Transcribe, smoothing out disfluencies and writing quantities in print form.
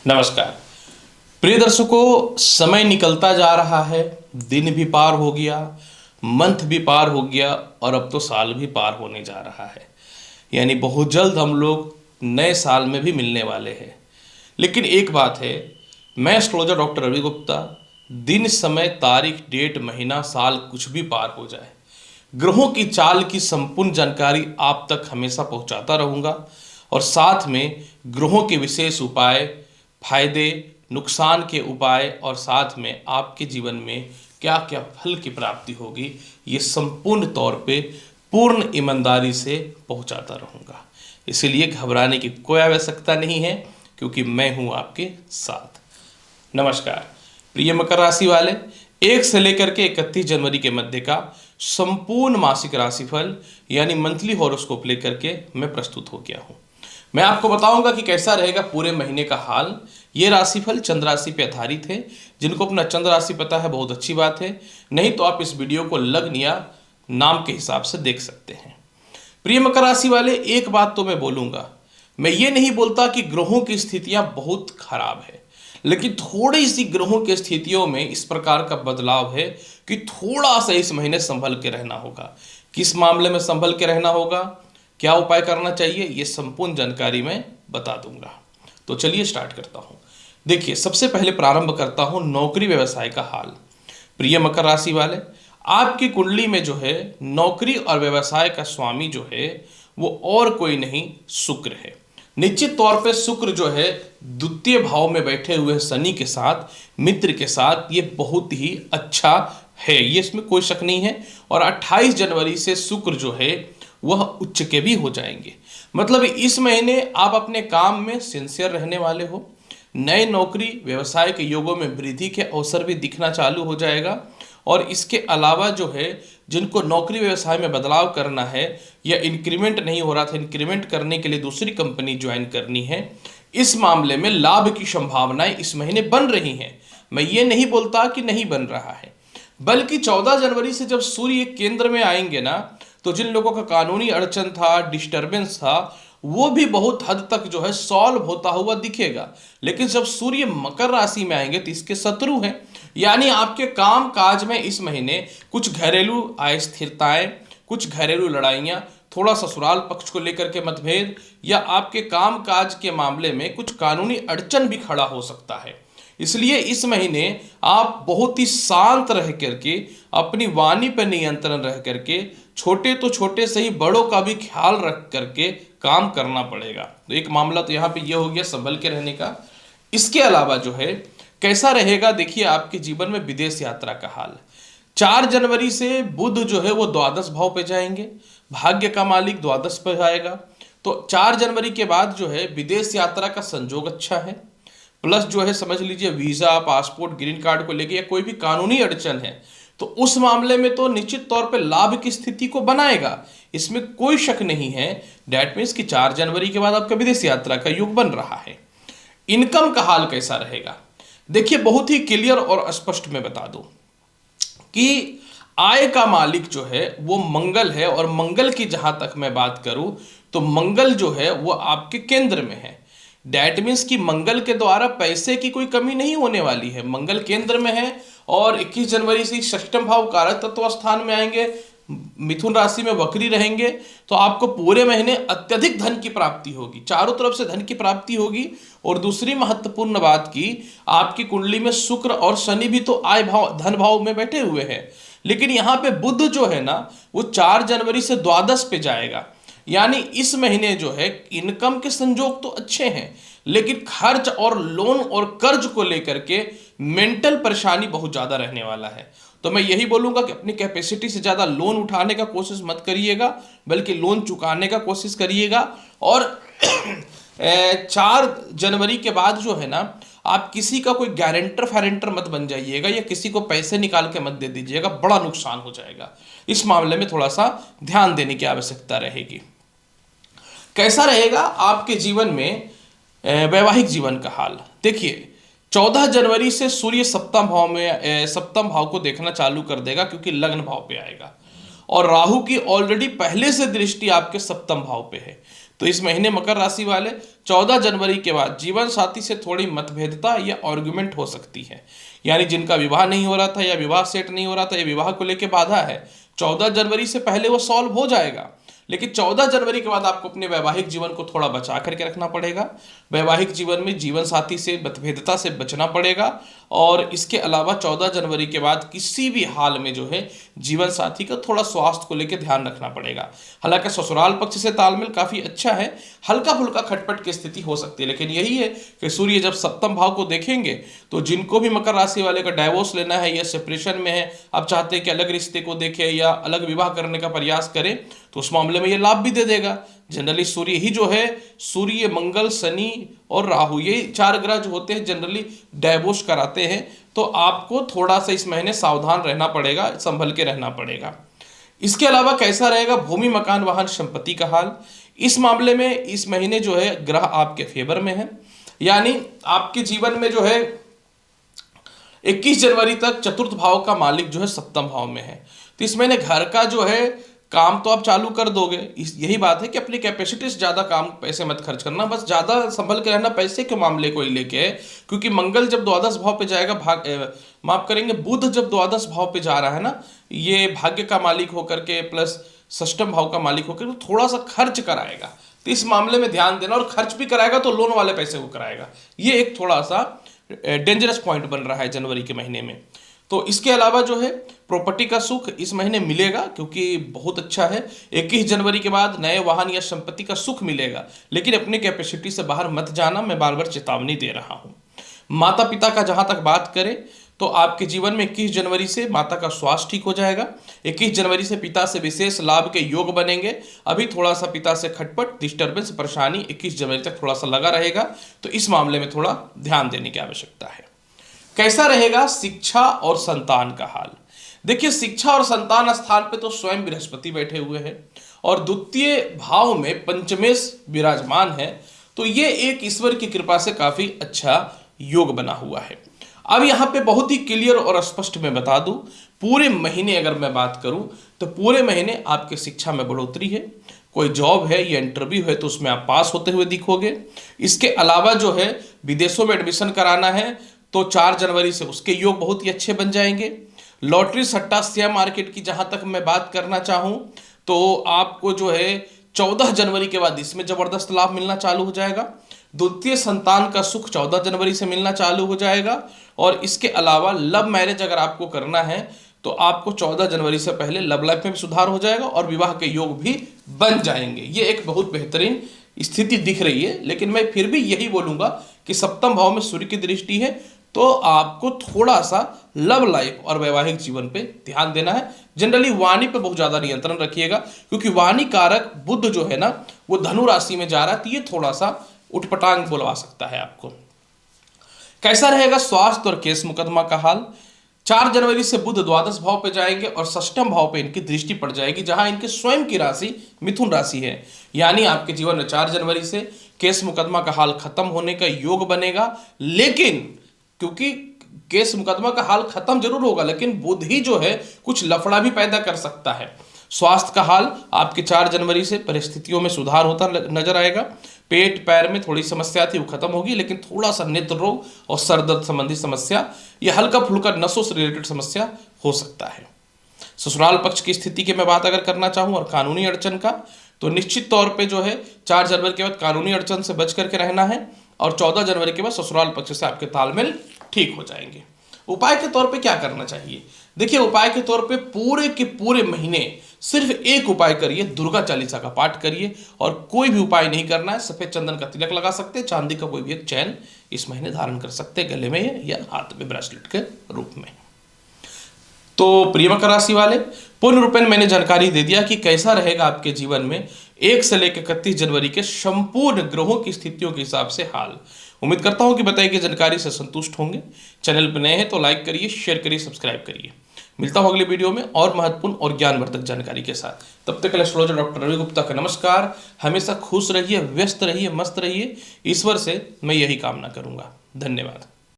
नमस्कार प्रिय दर्शकों, समय निकलता जा रहा है। दिन भी पार हो गया, मंथ भी पार हो गया और अब तो साल भी पार होने जा रहा है। यानी बहुत जल्द हम लोग नए साल में भी मिलने वाले हैं। लेकिन एक बात है, मैं एस्ट्रोलॉजर डॉक्टर रवि गुप्ता दिन समय तारीख डेट महीना साल कुछ भी पार हो जाए, ग्रहों की चाल की संपूर्ण जानकारी आप तक हमेशा पहुंचाता रहूंगा और साथ में ग्रहों के विशेष उपाय, फायदे, नुकसान के उपाय और साथ में आपके जीवन में क्या क्या फल की प्राप्ति होगी, ये संपूर्ण तौर पे पूर्ण ईमानदारी से पहुंचाता रहूंगा। इसीलिए घबराने की कोई आवश्यकता नहीं है, क्योंकि मैं हूं आपके साथ। नमस्कार प्रिय मकर राशि वाले, 1 से लेकर के 31 जनवरी के मध्य का संपूर्ण मासिक राशिफल यानी मंथली हॉरोस्कोप लेकर के मैं प्रस्तुत हो गया हूं। मैं आपको बताऊंगा कि कैसा रहेगा पूरे महीने का हाल। ये राशिफल चंद्र राशि पे आधारित है। जिनको अपना चंद्र राशि पता है बहुत अच्छी बात है, नहीं तो आप इस वीडियो को लग्न या नाम के हिसाब से देख सकते हैं। प्रिय मकर राशि वाले, एक बात तो मैं बोलूंगा, मैं ये नहीं बोलता कि ग्रहों की स्थितियां बहुत खराब है, लेकिन थोड़ी सी ग्रहों की स्थितियों में इस प्रकार का बदलाव है कि थोड़ा सा इस महीने संभल के रहना होगा। किस मामले में संभल के रहना होगा, क्या उपाय करना चाहिए, ये संपूर्ण जानकारी मैं बता दूंगा। तो चलिए स्टार्ट करता हूं। देखिए, सबसे पहले प्रारंभ करता हूं नौकरी व्यवसाय का हाल। प्रिय मकर राशि वाले, आपकी कुंडली में जो है नौकरी और व्यवसाय का स्वामी जो है वो और कोई नहीं, शुक्र है। निश्चित तौर पे शुक्र जो है द्वितीय भाव में बैठे हुए शनि के साथ, मित्र के साथ, ये बहुत ही अच्छा है, ये इसमें कोई शक नहीं है। और 28 जनवरी से शुक्र जो है वह उच्च के भी हो जाएंगे। मतलब इस महीने आप अपने काम में सिंसियर रहने वाले हो। नए नौकरी व्यवसाय के योगों में वृद्धि के अवसर भी दिखना चालू हो जाएगा। और इसके अलावा जो है जिनको नौकरी व्यवसाय में बदलाव करना है या इंक्रीमेंट नहीं हो रहा था, इंक्रीमेंट करने के लिए दूसरी कंपनी ज्वाइन करनी है, इस मामले में लाभ की संभावनाएं इस महीने बन रही हैं। मैं ये नहीं बोलता कि नहीं बन रहा है, बल्कि 14 जनवरी से जब सूर्य केंद्र में आएंगे ना, तो जिन लोगों का कानूनी अड़चन था, डिस्टरबेंस था, वो भी बहुत हद तक जो है सॉल्व होता हुआ दिखेगा। लेकिन जब सूर्य मकर राशि में आएंगे तो इसके शत्रु हैं, यानी आपके काम काज में इस महीने कुछ घरेलू अस्थिरताएं, कुछ घरेलू लड़ाइयां, थोड़ा ससुराल पक्ष को लेकर के मतभेद या आपके काम काज के मामले में कुछ कानूनी अड़चन भी खड़ा हो सकता है। इसलिए इस महीने आप बहुत ही शांत रह करके, अपनी वाणी पर नियंत्रण रह करके, छोटे तो छोटे से ही बड़ों का भी ख्याल रख करके काम करना पड़ेगा। तो एक मामला तो यहाँ पे ये हो गया संभल के रहने का। इसके अलावा जो है कैसा रहेगा, देखिए आपके जीवन में विदेश यात्रा का हाल। 4 जनवरी से बुध जो है वो द्वादश भाव पे जाएंगे, भाग्य का मालिक द्वादश पे जाएगा। तो 4 जनवरी के बाद जो है विदेश यात्रा का संजोग अच्छा है। प्लस जो है समझ लीजिए वीजा, पासपोर्ट, ग्रीन कार्ड को लेके या कोई भी कानूनी अड़चन है तो उस मामले में तो निश्चित तौर पे लाभ की स्थिति को बनाएगा, इसमें कोई शक नहीं है। डेट मीन्स कि 4 जनवरी के बाद आपका विदेश यात्रा का योग बन रहा है। इनकम का हाल कैसा रहेगा, देखिए बहुत ही क्लियर और स्पष्ट मैं बता दूं कि आय का मालिक जो है वो मंगल है। और मंगल की जहां तक मैं बात करूं तो मंगल जो है वो आपके केंद्र में है। डैट मीन्स कि मंगल के द्वारा पैसे की कोई कमी नहीं होने वाली है। मंगल केंद्र में है और 21 जनवरी से षष्ठम भाव कारक तत्व स्थान में आएंगे, मिथुन राशि में वक्री रहेंगे। तो आपको पूरे महीने अत्यधिक धन की प्राप्ति होगी, चारों तरफ से धन की प्राप्ति होगी। और दूसरी महत्वपूर्ण बात की, आपकी कुंडली में शुक्र और शनि भी तो आय भाव, धन भाव में बैठे हुए हैं। लेकिन यहाँ पे बुध जो है ना वो 4 जनवरी से द्वादश पे जाएगा। यानी इस महीने जो है इनकम के संजोग तो अच्छे हैं, लेकिन खर्च और लोन और कर्ज को लेकर के मेंटल परेशानी बहुत ज्यादा रहने वाला है। तो मैं यही बोलूंगा कि अपनी कैपेसिटी से ज्यादा लोन उठाने का कोशिश मत करिएगा, बल्कि लोन चुकाने का कोशिश करिएगा। और 4 जनवरी के बाद जो है ना, आप किसी का कोई गारंटर फारंटर मत बन जाइएगा या किसी को पैसे निकाल के मत दे दीजिएगा, बड़ा नुकसान हो जाएगा। इस मामले में थोड़ा सा ध्यान देने की आवश्यकता रहेगी। कैसा रहेगा आपके जीवन में वैवाहिक जीवन का हाल, देखिए 14 जनवरी से सूर्य सप्तम भाव में, सप्तम भाव को देखना चालू कर देगा, क्योंकि लग्न भाव पे आएगा। और राहु की ऑलरेडी पहले से दृष्टि आपके सप्तम भाव पे है। तो इस महीने मकर राशि वाले 14 जनवरी के बाद जीवन साथी से थोड़ी मतभेदता या आर्गुमेंट हो सकती है। यानी जिनका विवाह नहीं हो रहा था या विवाह सेट नहीं हो रहा था या विवाह को लेकर बाधा है, 14 जनवरी से पहले वो सॉल्व हो जाएगा। लेकिन 14 जनवरी के बाद आपको अपने वैवाहिक जीवन को थोड़ा बचा करके रखना पड़ेगा। वैवाहिक जीवन में जीवन साथी से मतभेदता से बचना पड़ेगा। और इसके अलावा 14 जनवरी के बाद किसी भी हाल में जो है जीवन साथी का थोड़ा स्वास्थ्य को लेकर ध्यान रखना पड़ेगा। हालांकि ससुराल पक्ष से तालमेल काफी अच्छा है, हल्का फुल्का खटपट की स्थिति हो सकती है, लेकिन यही है कि सूर्य जब सप्तम भाव को देखेंगे तो जिनको भी मकर राशि वाले का डाइवोर्स लेना है या सेपरेशन में है, आप चाहते हैं कि अलग रिश्ते को देखें या अलग विवाह करने का प्रयास करें, तो उस मामले में ये लाभ भी दे देगा। जनरली सूर्य ही जो है, सूर्य, मंगल, शनि और राहु, ये 4 ग्रह जो होते हैं जनरली डाइवोर्स कराते हैं। तो आपको थोड़ा सा इस महीने सावधान रहना पड़ेगा, संभल के रहना पड़ेगा। इसके अलावा कैसा रहेगा भूमि, मकान, वाहन, संपत्ति का हाल? इस मामले में इस महीने जो है ग्रह आपके फेवर में है, यानी आपके जीवन में जो है 21 जनवरी तक चतुर्थ भाव का मालिक जो है सप्तम भाव में है। तो इस महीने घर का जो है काम तो आप चालू कर दोगे। यही बात है कि अपनी कैपेसिटी से ज़्यादा काम पैसे मत खर्च करना, बस ज़्यादा संभल के रहना पैसे के मामले को ही लेके है। क्योंकि मंगल जब द्वादश भाव पे जाएगा, माफ करेंगे, बुध जब द्वादश भाव पे जा रहा है ना, ये भाग्य का मालिक होकर के प्लस षष्ठम भाव का मालिक होकर तो थोड़ा सा खर्च कराएगा। तो इस मामले में ध्यान देना, और खर्च भी कराएगा तो लोन वाले पैसे को कराएगा। ये एक थोड़ा सा डेंजरस पॉइंट बन रहा है जनवरी के महीने में। तो इसके अलावा जो है प्रॉपर्टी का सुख इस महीने मिलेगा, क्योंकि बहुत अच्छा है। 21 जनवरी के बाद नए वाहन या संपत्ति का सुख मिलेगा, लेकिन अपनी कैपेसिटी से बाहर मत जाना, मैं बार बार चेतावनी दे रहा हूं। माता पिता का जहां तक बात करें तो आपके जीवन में 21 जनवरी से माता का स्वास्थ्य ठीक हो जाएगा। 21 जनवरी से पिता से विशेष लाभ के योग बनेंगे। अभी थोड़ा सा पिता से खटपट, डिस्टर्बेंस, परेशानी 21 जनवरी तक थोड़ा सा लगा रहेगा, तो इस मामले में थोड़ा ध्यान देने की आवश्यकता है। कैसा रहेगा शिक्षा और संतान का हाल? देखिए, शिक्षा और संतान स्थान पे तो स्वयं बृहस्पति बैठे हुए हैं और द्वितीय भाव में पंचमेश विराजमान है, तो ये एक ईश्वर की कृपा से काफी अच्छा योग बना हुआ है। अब यहाँ पे बहुत ही क्लियर और स्पष्ट मैं बता दूं, पूरे महीने अगर मैं बात करूं तो पूरे महीने आपके शिक्षा में बढ़ोतरी है। कोई जॉब है या इंटरव्यू है तो उसमें आप पास होते हुए दिखोगे। इसके अलावा जो है विदेशों में एडमिशन कराना है तो 4 जनवरी से उसके योग बहुत ही अच्छे बन जाएंगे। लॉटरी, सट्टा, शेयर मार्केट की जहां तक मैं बात करना चाहूं तो आपको जो है 14 जनवरी के बाद इसमें जबरदस्त लाभ मिलना चालू हो जाएगा। द्वितीय संतान का सुख 14 जनवरी से मिलना चालू हो जाएगा। और इसके अलावा लव मैरिज अगर आपको करना है तो आपको 14 जनवरी से पहले लव लाइफ में भी सुधार हो जाएगा और विवाह के योग भी बन जाएंगे। ये एक बहुत बेहतरीन स्थिति दिख रही है। लेकिन मैं फिर भी यही बोलूंगा कि सप्तम भाव में सूर्य की दृष्टि है, तो आपको थोड़ा सा लव लाइफ और वैवाहिक जीवन पे ध्यान देना है। जनरली वाणी पे बहुत ज्यादा नियंत्रण रखिएगा, क्योंकि वाणी कारक बुध जो है ना वो धनु राशि में जा रहा है, तो ये थोड़ा सा उठपटांग बुलवा सकता है आपको। कैसा रहेगा स्वास्थ्य और केस मुकदमा का हाल? 4 जनवरी से बुध द्वादश भाव पे जाएंगे और षष्ठम भाव पे इनकी दृष्टि पड़ जाएगी, जहां इनके स्वयं की राशि मिथुन राशि है। यानी आपके जीवन में 4 जनवरी से केस मुकदमा का हाल खत्म होने का योग बनेगा। लेकिन क्योंकि केस मुकदमा का हाल खत्म जरूर होगा, लेकिन बुध ही जो है कुछ लफड़ा भी पैदा कर सकता है। स्वास्थ्य का हाल आपके 4 जनवरी से परिस्थितियों में सुधार होता नजर आएगा। पेट पैर में थोड़ी समस्या थी वो खत्म होगी, लेकिन थोड़ा सा नेत्र रोग और सर दर्द संबंधी समस्या या हल्का फुल्का नसों से रिलेटेड समस्या हो सकता है। ससुराल पक्ष की स्थिति की मैं बात अगर करना चाहूँ और कानूनी अड़चन का, तो निश्चित तौर पे जो है 4 जनवरी के बाद कानूनी अड़चन से बच करके रहना है और 14 जनवरी के बाद ससुराल पक्ष से आपके तालमेल ठीक हो जाएंगे। उपाय के तौर पे क्या करना चाहिए? देखिए, उपाय के तौर पे पूरे के पूरे महीने सिर्फ एक उपाय करिए, दुर्गा चालीसा का पाठ करिए और कोई भी उपाय नहीं करना है। सफेद चंदन का तिलक लगा सकते हैं, चांदी का कोई भी एक चैन इस महीने धारण कर सकते हैं, गले में या हाथ में ब्रेसलेट के रूप में। तो प्रिय मकर राशि वाले, पूर्ण रूपेण मैंने जानकारी दे दिया कि कैसा रहेगा आपके जीवन में 1 से लेकर 31 जनवरी के संपूर्ण ग्रहों की स्थितियों के हिसाब से हाल। उम्मीद करता हूं कि बताई गई जानकारी से संतुष्ट होंगे। चैनल पर नए हैं तो लाइक करिए, शेयर करिए, सब्सक्राइब करिए। मिलता हूं अगले वीडियो में और महत्वपूर्ण और ज्ञानवर्धक जानकारी के साथ। तब तक के लिए एस्ट्रोलॉजर डॉक्टर रवि गुप्ता का नमस्कार। हमेशा खुश रहिए, व्यस्त रहिए, मस्त रहिए। ईश्वर से मैं यही कामना करूंगा। धन्यवाद।